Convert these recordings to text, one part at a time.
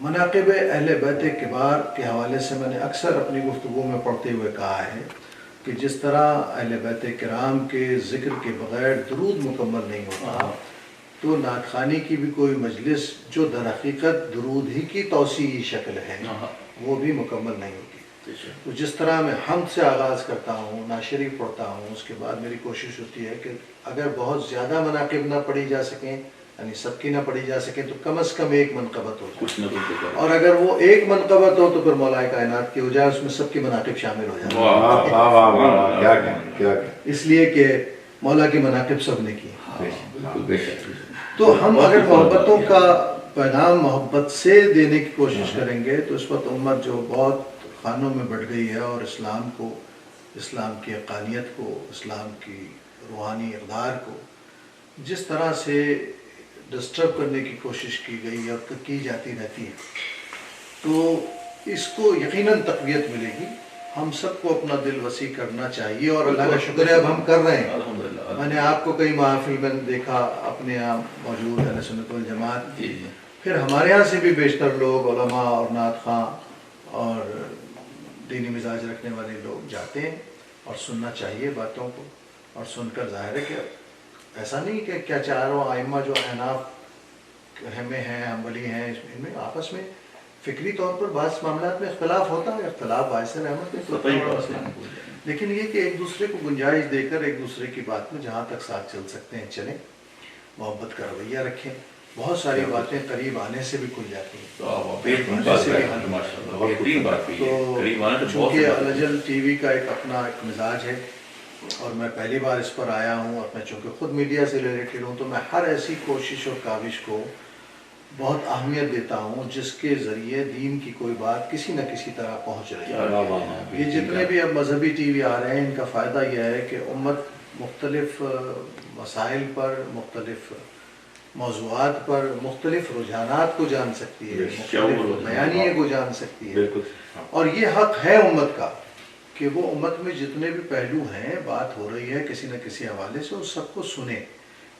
مناقب اہل بیت کبار کے حوالے سے میں نے اکثر اپنی گفتگو میں پڑھتے ہوئے کہا ہے کہ جس طرح اہل بیت کرام کے ذکر کے بغیر درود مکمل نہیں ہوتا، تو نعت خوانی کی بھی کوئی مجلس جو در حقیقت درود ہی کی توسیعی شکل ہے وہ بھی مکمل نہیں ہوتی۔ تو جس طرح میں حمد سے آغاز کرتا ہوں، نعت شریف پڑھتا ہوں، اس کے بعد میری کوشش ہوتی ہے کہ اگر بہت زیادہ مناقب نہ پڑھی جا سکیں، یعنی سب کی نہ پڑھی جا سکیں، تو کم از کم ایک منقبت ہو کچھ نہ کچھ اور اگر وہ ایک منقبت ہو تو پھر مولا کائنات کی ہو جائے، اس میں سب کی مناقب شامل ہو جائے، اس لیے کہ مولا کی مناقب سب نے کی۔ تو ہم اگر محبتوں کا پیغام محبت سے دینے کی کوشش کریں گے تو اس وقت امت جو بہت خانوں میں بٹ گئی ہے اور اسلام کو، اسلام کی حقانیت کو، اسلام کی روحانی اقدار کو جس طرح سے ڈسٹرب کرنے کی کوشش کی گئی اور کی جاتی رہتی ہے، تو اس کو یقیناً تقویت ملے گی۔ ہم سب کو اپنا دل وسیع کرنا چاہیے اور اللہ کا شکر ہے اب ہم کر رہے ہیں۔ میں نے آپ کو کئی محافل میں دیکھا اپنے یہاں موجود اہل سنت والجماعت، پھر ہمارے یہاں سے بھی بیشتر لوگ علماء اور نعت خواں اور دینی مزاج رکھنے والے لوگ جاتے ہیں، اور سننا چاہیے باتوں کو، اور سن کر ظاہر ہے کہ ایسا نہیں کہ کیا چاروں ائمہ جو احناف میں ہیں، حنبلی ہیں، ان میں آپس میں فکری طور پر بعض معاملات میں اختلاف ہوتا ہے، اختلاف باعث رحمت ہے، لیکن یہ کہ ایک دوسرے کو گنجائش دے کر ایک دوسرے کی بات میں جہاں تک ساتھ چل سکتے ہیں چلیں، محبت کا رویہ رکھیں، بہت ساری باتیں قریب آنے سے بھی کھل جاتی ہیں۔ تو چونکہ الجل ٹی وی کا ایک اپنا ایک مزاج ہے اور میں پہلی بار اس پر آیا ہوں، اور میں چونکہ خود میڈیا سے ریلیٹڈ ہوں، تو میں ہر ایسی کوشش اور کاوش کو بہت اہمیت دیتا ہوں جس کے ذریعے دین کی کوئی بات کسی نہ کسی طرح پہنچ رہی ہے۔ یہ جتنے بھی اب مذہبی ٹی وی آ رہے ہیں، ان کا فائدہ یہ ہے کہ امت مختلف مسائل پر، مختلف موضوعات پر، مختلف رجحانات کو جان سکتی ہے، مختلف بیانیے کو جان سکتی ہے، اور یہ حق ہے امت کا کہ وہ امت میں جتنے بھی پہلو ہیں، بات ہو رہی ہے کسی نہ کسی حوالے سے، اس سب کو سنے۔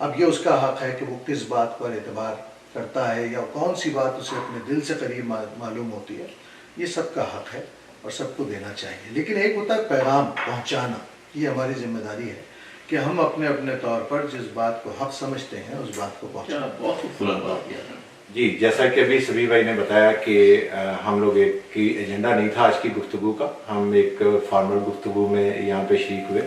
اب یہ اس کا حق ہے کہ وہ کس بات پر اعتبار کرتا ہے یا کون سی بات اسے اپنے دل سے قریب معلوم ہوتی ہے، یہ سب کا حق ہے اور سب کو دینا چاہیے۔ لیکن ایک ہوتا ہے پیغام پہنچانا، یہ ہماری ذمہ داری ہے کہ ہم اپنے اپنے طور پر جس بات کو حق سمجھتے ہیں اس بات کو پہنچائیں۔ جی، جیسا کہ ابھی سبی بھائی نے بتایا کہ ہم لوگ ایک کی ایجنڈا نہیں تھا آج کی گفتگو کا، ہم ایک فارمل گفتگو میں یہاں پہ شریک ہوئے۔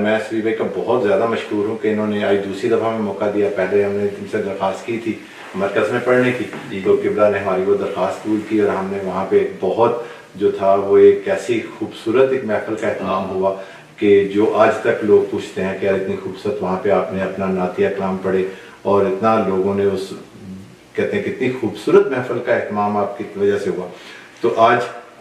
میں سبی بھائی کا بہت زیادہ مشکور ہوں کہ انہوں نے آج دوسری دفعہ ہمیں موقع دیا۔ پہلے ہم نے ان سے درخواست کی تھی مرکز میں پڑھنے کی، تو قبلہ نے ہماری وہ درخواست قبول کی اور ہم نے وہاں پہ بہت جو تھا وہ ایک ایسی خوبصورت ایک محفل کا اہتمام ہوا کہ جو آج تک لوگ پوچھتے ہیں کہ یار اتنی خوبصورت وہاں پہ آپ نے اپنا نعتیہ کلام پڑھے اور اتنا لوگوں نے اس کہتے ہیں کتنی خوبصورت محفل کا اہتمام آپ کی وجہ سے ہوا۔ تو آج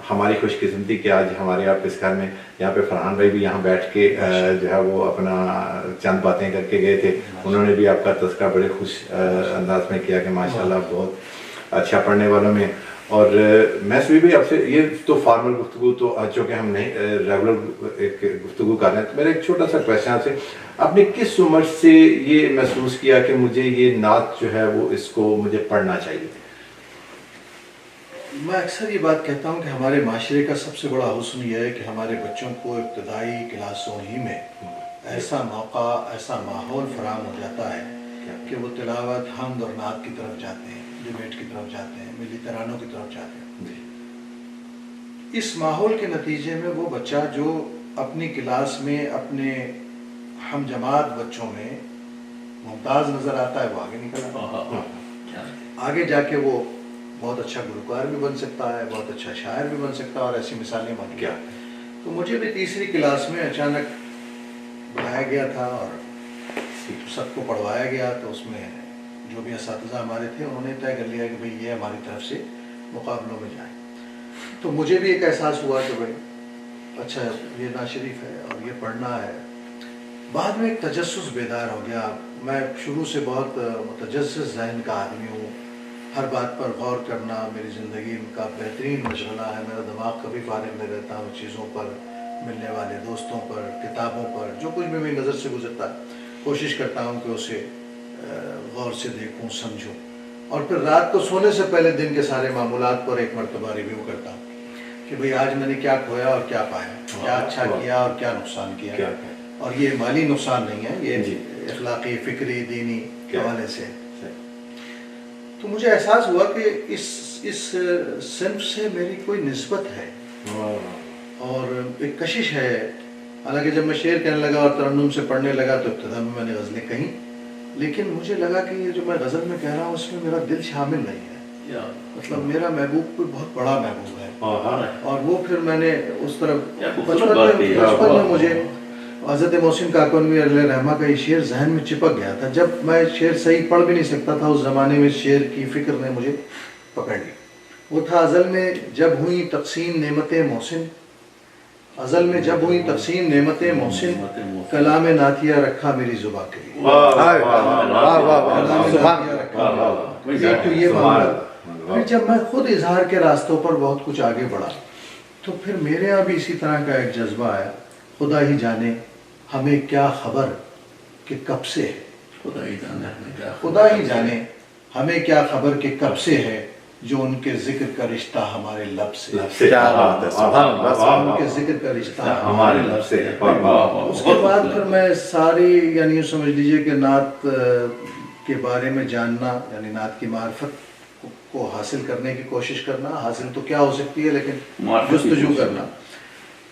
ہماری خوش قسمتی کہ آج ہمارے آپ اس گھر میں یہاں پہ فرحان بھائی بھی یہاں بیٹھ کے جو ہے وہ اپنا چند باتیں کر کے گئے تھے، انہوں نے بھی آپ کا تذکرہ بڑے خوش انداز میں کیا کہ ماشاءاللہ بہت اچھا پڑھنے والوں میں۔ اور میں سبھی بھی آپ سے یہ تو فارمل گفتگو تو آج چونکہ ہم نہیں ریگولر ایک گفتگو کر رہے ہیں، تو میرا ایک چھوٹا سا کویشچن آپ سے، آپ نے کس عمر سے یہ محسوس کیا کہ مجھے یہ نعت جو ہے وہ اس کو مجھے پڑھنا چاہیے؟ میں اکثر یہ بات کہتا ہوں کہ ہمارے معاشرے کا سب سے بڑا حسن یہ ہے کہ ہمارے بچوں کو ابتدائی کلاسوں ہی میں ایسا موقع، ایسا ماحول فراہم ہو جاتا ہے کہ وہ تلاوت، حمد اور نعت کی طرف جاتے ہیں، ڈیبیٹ کی طرف جاتے ہیں، ملی ترانوں کی طرف جاتے ہیں۔ اس ماحول کے نتیجے میں وہ بچہ جو اپنی کلاس میں اپنے ہم جماعت بچوں میں ممتاز نظر آتا ہے، وہ آگے نکل آتا ہے، آگے جا کے وہ بہت اچھا گلوکار بھی بن سکتا ہے، بہت اچھا شاعر بھی بن سکتا ہے، اور ایسی مثالیں بن گیا۔ تو مجھے بھی تیسری کلاس میں اچانک بلایا گیا تھا اور سب کو پڑھوایا گیا، تو اس میں جو بھی اساتذہ ہمارے تھے انہوں نے طے کر لیا کہ بھئی یہ ہماری طرف سے مقابلوں میں جائیں۔ تو مجھے بھی ایک احساس ہوا کہ بھئی اچھا یہ نعت شریف ہے اور یہ پڑھنا ہے۔ بعد میں ایک تجسس بیدار ہو گیا۔ میں شروع سے بہت متجسس ذہن کا آدمی ہوں، ہر بات پر غور کرنا میری زندگی کا بہترین مشغلہ ہے۔ میرا دماغ کبھی فارغ نہیں رہتا، ہوں چیزوں پر، ملنے والے دوستوں پر، کتابوں پر، جو کچھ بھی میری نظر سے گزرتا ہے کوشش کرتا ہوں کہ اسے غور سے دیکھوں، سمجھوں۔ اور پھر رات کو سونے سے پہلے دن کے سارے معمولات پر ایک مرتبہ ریویو کرتا ہوں کہ بھئی آج میں نے کیا کھویا اور کیا پایا، کیا اچھا کیا اور کیا نقصان کیا. اور یہ مالی نقصان نہیں ہے، یہ اخلاقی، فکری، دینی حوالے سے. تو مجھے احساس ہوا کہ اس صنف سے میری کوئی نسبت ہے اور ایک کشش ہے. حالانکہ جب میں شعر کہنے لگا اور ترنم سے پڑھنے لگا تو ابتدا میں نے غزلیں کہیں، لیکن مجھے لگا کہ یہ جو میں غزل میں کہہ رہا ہوں اس میں میرا دل شامل نہیں ہے. مطلب میرا محبوب کوئی بہت بڑا محبوب ہے، اور وہ پھر میں نے اس طرف بچپن میں مجھے حضرت محسن کاکونوی علیہ رحمہ کا یہ شعر ذہن میں چپک گیا تھا. جب میں شعر صحیح پڑھ بھی نہیں سکتا تھا اس زمانے میں، شعر کی فکر نے مجھے پکڑ لی. وہ تھا ازل میں جب ہوئی تقسیم نعمتیں محسن، ازل میں جب ہوئی تقسیم نعمتیں محسن، کلام نعتیہ رکھا میری زباں کے لیے. تو یہ معاملہ. پھر جب میں خود اظہار کے راستوں پر بہت کچھ آگے بڑھا تو پھر میرے یہاں بھی اسی طرح کا ایک جذبہ آیا. خدا ہی جانے ہمیں کیا خبر کہ کب سے ہے، خدا ہی جانے ہمیں کیا خبر کہ کب سے ہے، جو ان کے ذکر کا رشتہ ہمارے لب سے، ان کے ذکر کا رشتہ ہمارے لب سے. اس کے بعد پھر میں ساری یعنی سمجھ لیجئے کہ نعت کے بارے میں جاننا، یعنی نعت کی معرفت کو حاصل کرنے کی کوشش کرنا. حاصل تو کیا ہو سکتی ہے لیکن جستجو کرنا.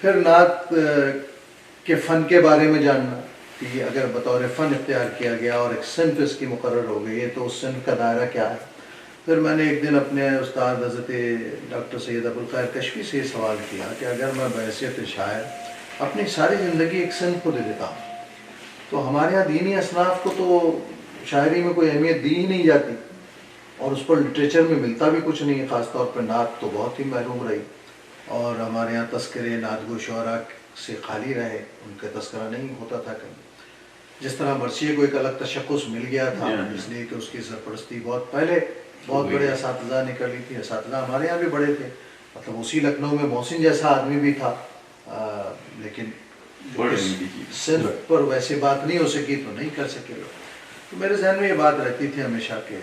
پھر نعت کے فن کے بارے میں جاننا کہ اگر بطور فن اختیار کیا گیا اور ایک صنف اس کی مقرر ہو گئی ہے تو اس صنف کا دائرہ کیا ہے. پھر میں نے ایک دن اپنے استاد حضرت ڈاکٹر سید ابوالخیر کشفی سے یہ سوال کیا کہ اگر میں بحیثیت شاعر اپنی ساری زندگی ایک صنف کو دے دیتا ہوں تو ہمارے یہاں دینی اصناف کو تو شاعری میں کوئی اہمیت دی ہی نہیں جاتی، اور اس پر لٹریچر میں ملتا بھی کچھ نہیں. خاص طور پر نعت تو بہت ہی محروم رہی، اور ہمارے یہاں تذکرے نعت گو شعراء سے خالی رہے، ان کا تذکرہ نہیں ہوتا تھا کہیں. جس طرح مرثیے کو ایک الگ تشخص مل گیا تھا اس لیے کہ اس کی سرپرستی بہت پہلے بہت بڑے اساتذہ نے کر لی تھی. اساتذہ ہمارے یہاں بھی بڑے تھے، مطلب اسی لکھنؤ میں محسن جیسا آدمی بھی تھا، لیکن صرف پر ویسے بات نہیں ہو سکی تو نہیں کر سکے. تو میرے ذہن میں یہ بات رہتی تھی ہمیشہ کہ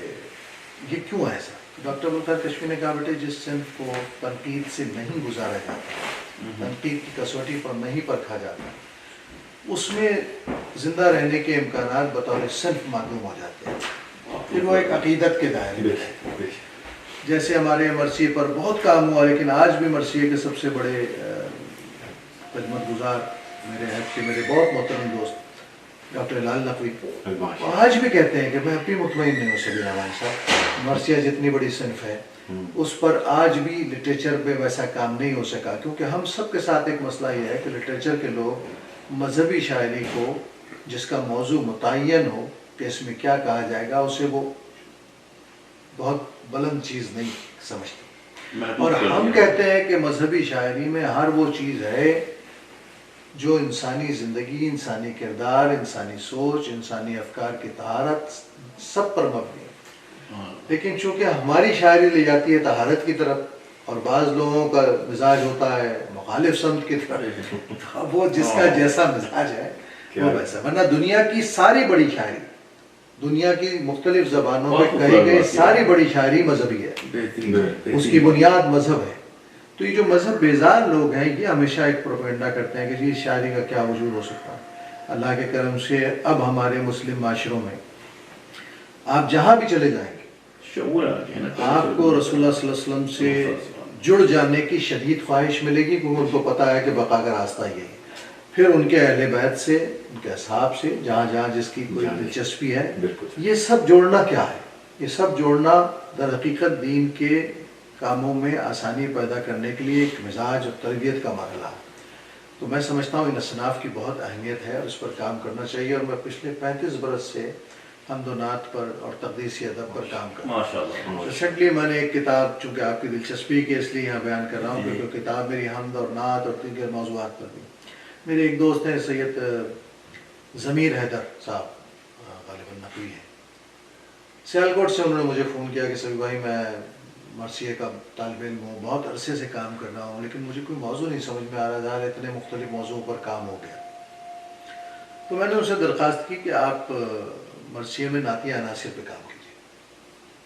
یہ کیوں ایسا. ڈاکٹر ابوالخیر کشفی نے کہا بیٹے جس صنف کو تنقید سے نہیں گزارا جاتا، تنقید کی کسوٹی پر نہیں پرکھا جاتا، اس میں زندہ رہنے کے امکانات بطور صنف معلوم ہو جاتے ہیں. پھر وہ ایک عقیدت کے دائرے میں، جیسے ہمارے مرثیے پر بہت کام ہوا، لیکن آج بھی مرثیے کے سب سے بڑے خدمت گزار میرے حد کے میرے بہت محترم دوست ڈاکٹر ہلال نقوی آج بھی کہتے ہیں کہ میں اب بھی مطمئن نہیں ہوں سبیل رحمان صاحب، مرثیہ جتنی بڑی صنف ہے اس پر آج بھی لٹریچر پہ ویسا کام نہیں ہو سکا، کیونکہ ہم سب کے ساتھ ایک مسئلہ یہ ہے کہ لٹریچر کے لوگ مذہبی شاعری کو جس کا موضوع متعین ہو کہ اس میں کیا کہا جائے گا اسے وہ بہت بلند چیز نہیں سمجھتے، اور ہم کہتے ہیں کہ مذہبی شاعری میں ہر وہ چیز ہے جو انسانی زندگی، انسانی کردار، انسانی سوچ، انسانی افکار کی طہارت سب پر مبنی ہے. لیکن چونکہ ہماری شاعری لے جاتی ہے طہارت کی طرف اور بعض لوگوں کا مزاج ہوتا ہے مخالف سمت کی طرف، وہ جس کا جیسا مزاج ہے وہ ویسا. ورنہ دنیا کی ساری بڑی شاعری، دنیا کی مختلف زبانوں میں کہی گئی ساری بڑی شاعری مذہبی ہے، اس کی بنیاد مذہب ہے. تو یہ جو مذہب بیزار لوگ ہیں یہ ہمیشہ ایک پروپیگنڈا کرتے ہیں کہ اس شاعری کا کیا وجود ہو سکتا ہے. اللہ کے کرم سے اب ہمارے مسلم معاشروں میں آپ جہاں بھی چلے جائیں گے آپ کو رسول اللہ صلی اللہ علیہ وسلم سے جڑ جانے کی شدید خواہش ملے گی، کیونکہ ان کو پتہ ہے کہ بقا کا راستہ یہی ہے. پھر ان کے اہل بیت سے، ان کے اصحاب سے، جہاں جہاں جس کی کوئی دلچسپی ہے، یہ سب جوڑنا کیا ہے؟ یہ سب جوڑنا در حقیقت دین کے کاموں میں آسانی پیدا کرنے کے لیے ایک مزاج اور تربیت کا مرحلہ ہے. تو میں سمجھتا ہوں ان اصناف کی بہت اہمیت ہے اور اس پر کام کرنا چاہیے. اور میں پچھلے 35 برس سے حمد و نعت پر اور تقدیسی ادب پر کام کر رہا ہوں. ریسنٹلی میں نے ایک کتاب، چونکہ آپ کی دلچسپی کے اس لیے یہاں بیان کر رہا ہوں کیونکہ کتاب میری حمد اور نعت اور دیگر موضوعات پر بھی. میرے ایک دوست ہیں سید ضمیر حیدر صاحب، غالباً نقوی ہیں، سیالکوٹ سے. انہوں نے مجھے فون کیا کہ سبی بھائی میں مرثیے کا طالب علم ہوں، بہت عرصے سے کام کر رہا ہوں لیکن مجھے کوئی موضوع نہیں سمجھ میں آ رہا تھا، اتنے مختلف موضوعوں پر کام ہو گیا. تو میں نے ان سے درخواست کی کہ آپ مرثیے میں نعتیہ عناصر پہ کام کیجیے.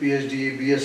PhD BS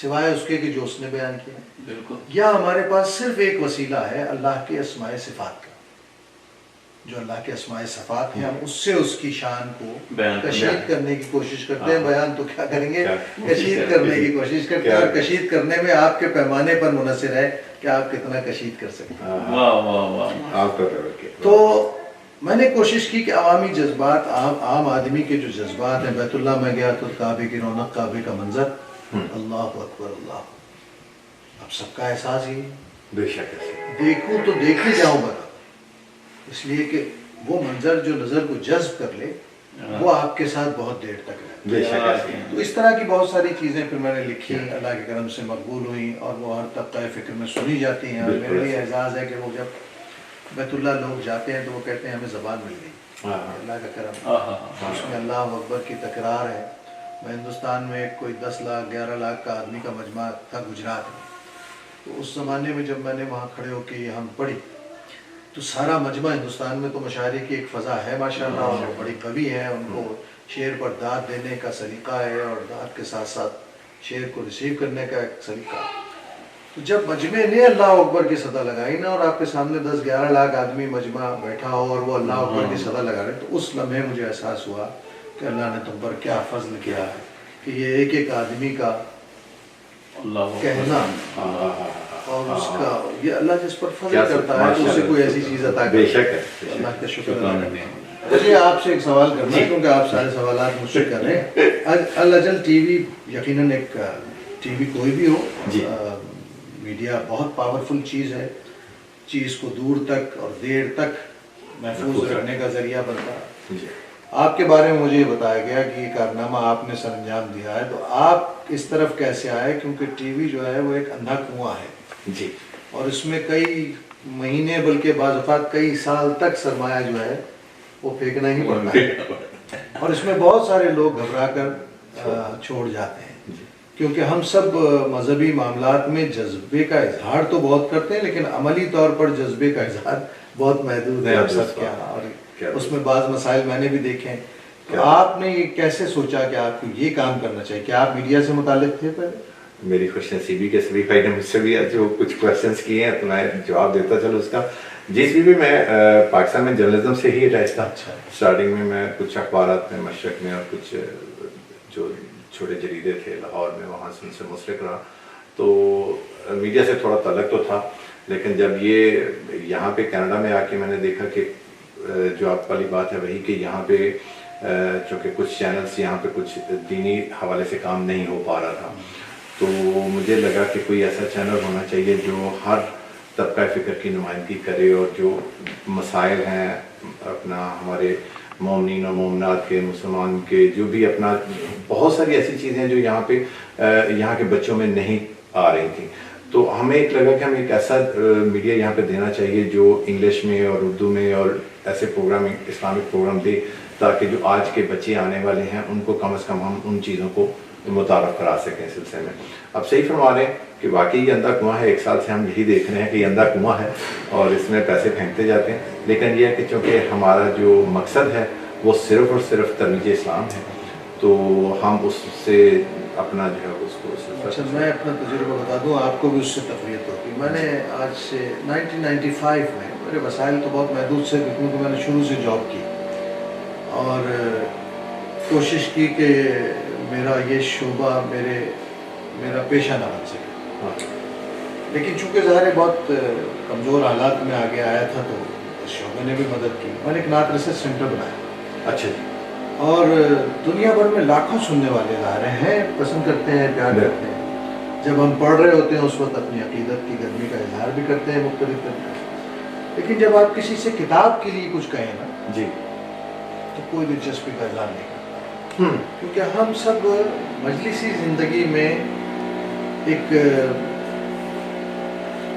سوائے اس کے کہ جو اس نے بیان کیا. بالکل. یا ہمارے پاس صرف ایک وسیلہ ہے اللہ کے اسماء صفات کا, جو اللہ کے اسماء صفات ہیں, ہم اس سے اس کی شان کو کشید کرنے کی کوشش کرتے ہیں. بیان تو کیا کریں گے, کشید کرنے کی کوشش کرتے ہیں, اور کشید کرنے میں آپ کے پیمانے پر منحصر ہے کہ آپ کتنا کشید کر سکتے ہیں. واہ واہ واہ. تو میں نے کوشش کی کہ عوامی جذبات, عام آدمی کے جو جذبات ہیں, بیت اللہ میں گیا تو کعبے کی رونق, کعبے کا منظر, اللہ اکبر اللہ, اب سب کا احساس ہی بے شک دیکھوں تو دیکھے جاؤں بتا, اس لیے کہ وہ منظر جو نظر کو جذب کر لے وہ آپ کے ساتھ بہت دیر تک رہے. بے شک. تو اس طرح کی بہت ساری چیزیں پھر میں نے لکھی, اللہ کے کرم سے مقبول ہوئیں, اور وہ ہر طبقہ فکر میں سنی جاتی ہیں. اور میرے لیے اعزاز ہے کہ وہ جب بیت اللہ لوگ جاتے ہیں تو وہ کہتے ہیں ہمیں زبان مل گئی, اللہ کا کرم. اس میں اللہ اکبر کی تکرار ہے. میں ہندوستان میں کوئی 10 لاکھ 11 لاکھ کا آدمی کا مجمع تھا گجرات میں, تو اس زمانے میں جب میں نے وہاں کھڑے ہو کے یہ ہم پڑھی تو سارا مجمع, ہندوستان میں تو مشاعرے کی ایک فضا ہے ماشاءاللہ, اور وہ بڑی قوی ہے, ان کو شعر پر داد دینے کا سلیقہ ہے, اور داد کے ساتھ ساتھ شعر کو ریسیو کرنے کا ایک سلیقہ ہے. تو جب مجمع نے اللہ اکبر کی صدا لگائی نا, اور آپ کے سامنے 10-11 لاکھ آدمی مجمع بیٹھا ہو اور وہ اللہ اکبر کی صدا لگا رہے, تو اس لمحے مجھے احساس ہوا کہ اللہ نے تم پر کیا فضل کیا ہے کہ یہ ایک ایک آدمی کا کہنا, اور اس کا یہ اللہ جس پر فضل کرتا ہے تو اسے کوئی ایسی چیز عطا کرتا ہے. بے شک ہے. اللہ کا شکر ہے. مجھے آپ سے ایک سوال کرنا ہے, کیونکہ آپ سارے سوالات مجھ سے کر رہے ہیں. الاجل ٹی وی یقیناً ایک ٹی وی کوئی بھی ہو, میڈیا بہت پاورفل چیز ہے, چیز کو دور تک اور دیر تک محفوظ رکھنے کا ذریعہ بنتا ہے. آپ کے بارے میں مجھے یہ بتایا گیا کہ یہ کارنامہ آپ نے سر انجام دیا ہے, تو آپ اس طرف کیسے آئے, کیونکہ ٹی وی جو ہے وہ ایک اندھا کنواں ہے جی, اور اس میں کئی مہینے بلکہ بعض اوقات کئی سال تک سرمایہ جو ہے وہ پھینکنا ہی پڑتا ہے, اور اس میں بہت سارے لوگ گھبرا کر چھوڑ جاتے ہیں, کیونکہ ہم سب مذہبی معاملات میں جذبے کا اظہار تو بہت کرتے ہیں, لیکن عملی طور پر جذبے کا اظہار بہت محدود ہے ہم سب کے یہاں, اور اس میں بعض مسائل میں نے بھی دیکھے ہیں. تو آپ نے یہ کیسے سوچا کہ آپ کو یہ کام کرنا چاہیے؟ کہ آپ میڈیا سے متعلق تھے پہلے؟ میری خوش نصیبی کے سبھی بھائی نے مجھ سے بھی جو کچھ کوشچنس کیے ہیں تو میں جواب دیتا چلو اس کا. جی بھی میں پاکستان میں جرنلزم سے ہی اٹیچ تھا. اسٹارٹنگ میں کچھ اخبارات میں مشرق میں اور کچھ جو چھوٹے جریدے تھے لاہور میں, وہاں سے ان سے منسلک رہا, تو میڈیا سے تھوڑا تعلق تو تھا. لیکن جب یہ یہاں پہ کینیڈا میں آ کے میں نے دیکھا کہ جو آپ والی بات ہے وہی کہ یہاں پہ چونکہ کچھ چینلز یہاں پہ کچھ دینی حوالے سے کام نہیں ہو پا رہا تھا, تو مجھے لگا کہ کوئی ایسا چینل ہونا چاہیے جو ہر طبقہ فکر کی نمائندگی کرے, اور جو مسائل ہیں اپنا ہمارے مومنین اور مومنات کے, مسلمان کے, جو بھی اپنا بہت ساری ایسی چیزیں جو یہاں پہ یہاں کے بچوں میں نہیں آ رہی تھیں, تو ہمیں ایک لگا کہ ہم ایک ایسا میڈیا یہاں پہ دینا چاہیے جو انگلش میں اور اردو میں اور ایسے پروگرام, اسلامک پروگرام دے, تاکہ جو آج کے بچے آنے والے ہیں ان کو کم از کم ہم ان چیزوں کو متعارف کرا سکیں اس سلسلے میں. اب صحیح فرما رہے ہیں کہ واقعی یہ اندھا کنواں ہے. 1 سال سے ہم یہی دیکھ رہے ہیں کہ یہ اندھا کنواں ہے اور اس میں پیسے پھینکتے جاتے ہیں, لیکن یہ ہے کہ چونکہ ہمارا جو مقصد ہے وہ صرف اور صرف ترویج اسلام ہے, تو ہم اس سے اپنا جو ہے اس کو. اچھا, میں اپنا تجربہ بتا دوں, آپ کو بھی اس سے تقویت ہوتی. میں نے آج سے 1995 میں, میرے وسائل تو بہت محدود سے, کیونکہ میں نے شروع سے جاب کی اور کوشش کی کہ میرا یہ شعبہ میرا پیشہ نہ بن سکے, لیکن چونکہ ظاہر بہت کمزور حالات میں آگے آیا تھا تو اس شعبے نے بھی مدد کی. میں نے ایک نعت ریسرچ سینٹر بنایا. اچھا جی. اور دنیا بھر میں لاکھوں سننے والے ظاہر ہیں, پسند کرتے ہیں, پیار کرتے ہیں. جب ہم پڑھ رہے ہوتے ہیں اس وقت اپنی عقیدت کی گرمی کا اظہار بھی کرتے ہیں مختلف طریقے سے, لیکن جب آپ کسی سے کتاب کے لیے کچھ کہیں نا جی تو کوئی دلچسپی کا اظہار نہیں کرتا, کیونکہ ہم سب مجلسی زندگی میں ایک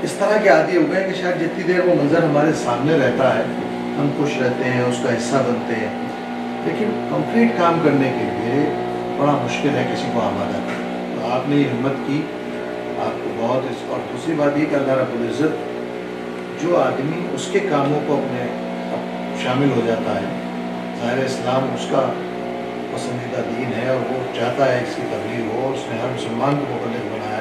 اس طرح کے عادی ہو گئے کہ شاید جتنی دیر وہ منظر ہمارے سامنے رہتا ہے ہم خوش رہتے ہیں, اس کا حصہ بنتے ہیں, لیکن کمپلیٹ کام کرنے کے لیے بڑا مشکل ہے کسی کو آمادہ کرنا. تو آپ نے یہ ہمت کی, آپ کو بہت. اور دوسری بات یہ کہ اللہ رب العزت جو آدمی اس کے کاموں کو اپنے شامل ہو جاتا ہے, ظاہر اسلام اس کا پسندیدہ دین ہے اور وہ چاہتا ہے اس کی تبلیغ ہو, اس نے ہر مسلمان کو مبلغ بنایا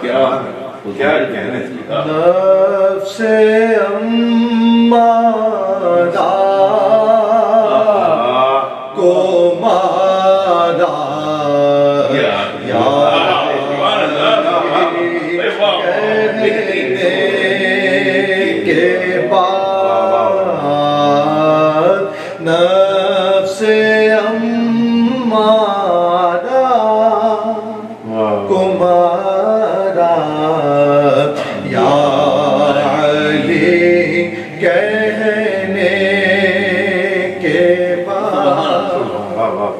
کیا کہنے نفس امارہ کو مارا کے بعد نفس امارہ کو مارا یا علی کہنے کے بعد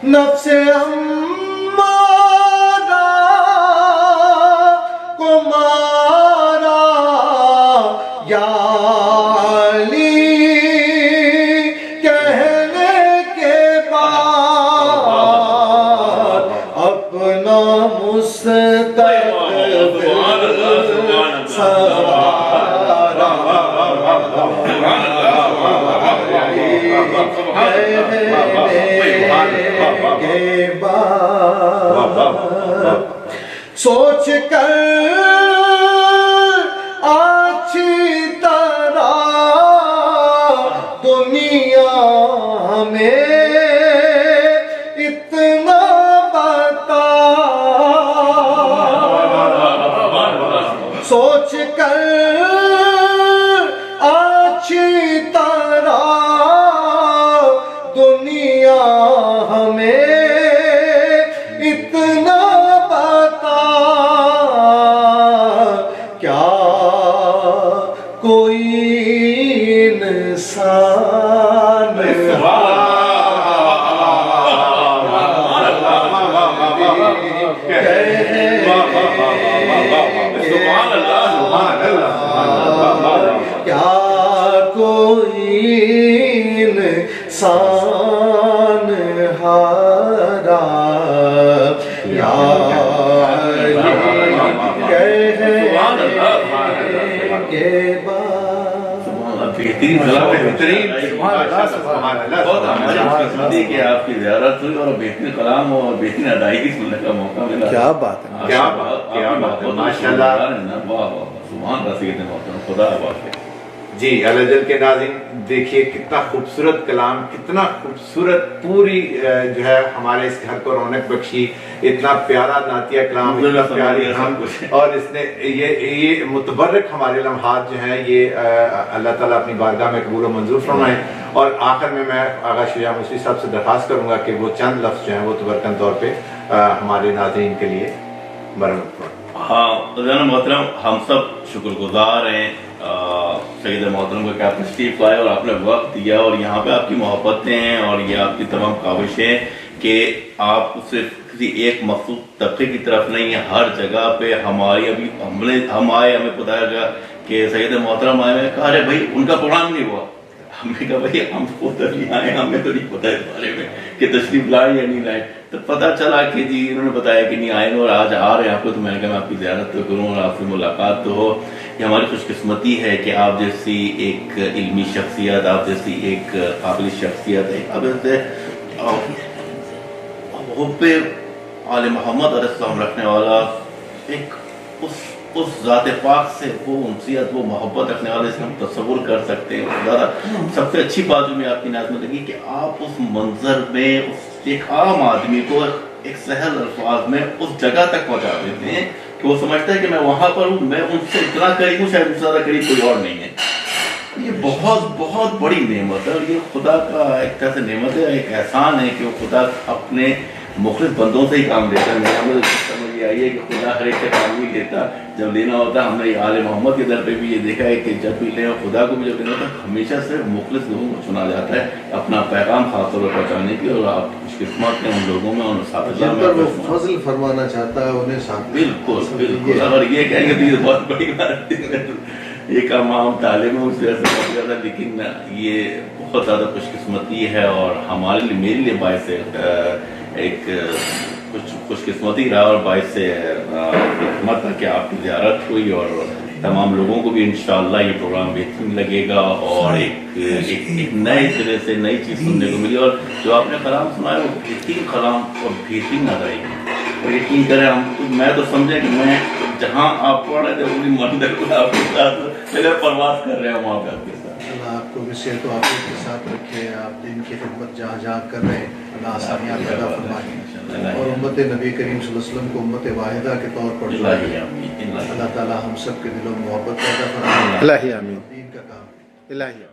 نفس امارہ کو مارا یا علی کہنے کے بعد اپنا مستقبل سوارا کے بعد سوچ کر اچھی طرح دنیا ہمیں اتنا بتا سوچ کر اچھی طرح دنیا ہمیں اتنا بتا کیا کوئی انسان کیا کوئی انسان ہارا یا کے بعد بہترین کہ آپ کی زیارت ہوئی اور بہترین کلام اور بہترین ادائیگی سننے کا موقع ملا. کیا بات ہے کیا بات ہے ماشاءاللہ. سبحان رسید محترم خدا آباد ہے. جی الجل کے ناظرین دیکھیے کتنا خوبصورت کلام, کتنا خوبصورت پوری جو ہے ہمارے اس گھر کو رونق بخشی, اتنا پیارا نعتیہ کلام, اتنا پیاری حمد, اور اس نے یہ متبرک ہمارے لمحات جو ہیں یہ اللہ تعالیٰ اپنی بارگاہ میں قبول و منظور فرمائیں. اور آخر میں آغا شجاع موسوی صاحب سے درخواست کروں گا کہ وہ چند لفظ جو ہیں وہ تبرکن طور پہ ہمارے ناظرین کے لیے برآمد کریں. ہاں محترم, ہم سب شکر گزار ہیں سید محترم کو کہ آپ تشریف لائے اور آپ نے وقت دیا, اور یہاں پہ آپ کی محبتیں ہیں اور یہ آپ کی تمام کاوشیں کہ آپ صرف کسی ایک مخصوص طبقے کی طرف نہیں ہیں, ہر جگہ پہ ہماری ابھی ہم آئے, ہمیں بتایا گیا کہ سید محترم آئے, میں کہا ارے بھائی ان کا پروگرام نہیں ہوا. ہم نے کہا بھائی ہم کو تبھی آئے, ہمیں تو نہیں پتا اس بارے میں کہ تشریف لائے یا نہیں لائے. تو پتہ چلا کہ جی انہوں نے بتایا کہ نہیں آئے اور آج آ رہے ہیں آپ کو, تو میں نے کہا میں آپ کی زیارت تو کروں اور آپ سے ملاقات تو ہو. یہ ہماری خوش قسمتی ہے کہ آپ جیسی ایک علمی شخصیت, آپ جیسی ایک قابل شخصیت ہے, اب ایسے حب آل محمد علیہ السلام رکھنے والا, ایک اس ذات پاک سے وہ انسیت, وہ محبت رکھنے والے سے ہم تصور کر سکتے ہیں. زیادہ سب سے اچھی بات جو میں آپ کی نظر میں لگی کہ آپ اس منظر میں اس ایک عام آدمی کو ایک سہل الفاظ میں اس جگہ تک پہنچا دیتے ہیں کہ وہ سمجھتا ہے کہ میں وہاں پر ہوں, میں ان سے اتنا قریب ہوں, شاید ان سے زیادہ قریب کوئی اور نہیں ہے. یہ بہت بہت بڑی نعمت ہے, اور یہ خدا کا ایک طرح سے نعمت ہے, ایک احسان ہے کہ وہ خدا اپنے مخلص بندوں سے ہی کام لیتا ہے. ہمیں سمجھ یہ آئی ہے کہ خدا ہر ایک سے کام نہیں لیتا, جب لینا ہوتا ہے. ہم نے آل محمد کے در پہ بھی یہ دیکھا ہے کہ جب بھی لیں اور خدا کو بھی جب لینا ہوتا ہے ہمیشہ صرف مخلص لوگوں کو چنا جاتا ہے اپنا پیغام خاص طور پر پہنچانے کی. اور آپ خوش قسمت ہیں ان لوگوں میں, ان اساتذہ میں وہ فضل فرمانا چاہتا ہے انہیں ساتھ. بالکل بالکل. اور یہ کہیں گے تو یہ بہت بڑی بات ہے, یہ کام عام تعلیم ہے اس وجہ سے بہت زیادہ, لیکن یہ بہت زیادہ خوش قسمتی ہے اور ہمارے لیے, میرے لیے باعث ایک خوش قسمتی رہا اور باعث حکمت ہے کہ آپ کی زیارت ہوئی, اور تمام لوگوں کو بھی انشاءاللہ یہ پروگرام بہترین لگے گا اور ایک نئے طرح سے نئی چیز سننے کو ملی. اور جو آپ نے کلام سنا ہے وہ بہترین کلام اور بہترین ادائیگی, اور یقین کریں میں تو سمجھیں کہ میں جہاں آپ پڑھ رہے تھے پوری منڈل کو آپ کے ساتھ پہلے پرواز کر رہے ہیں وہاں پہ آپ کے ساتھ. اللہ آپ کو بھی صحت و عافیت کے ساتھ رکھے. آپ دین کی خدمت جہاں جہاں کر رہے ہیں اللہ آسانیاں پیدا فرمائے اور امت نبی کریم صلی اللہ علیہ وسلم کو امت واحدہ کے طور پر اللہ تعالیٰ ہم سب کے دلوں میں محبت پیدا فرمائے. الہی آمین. دین کا کام. الہی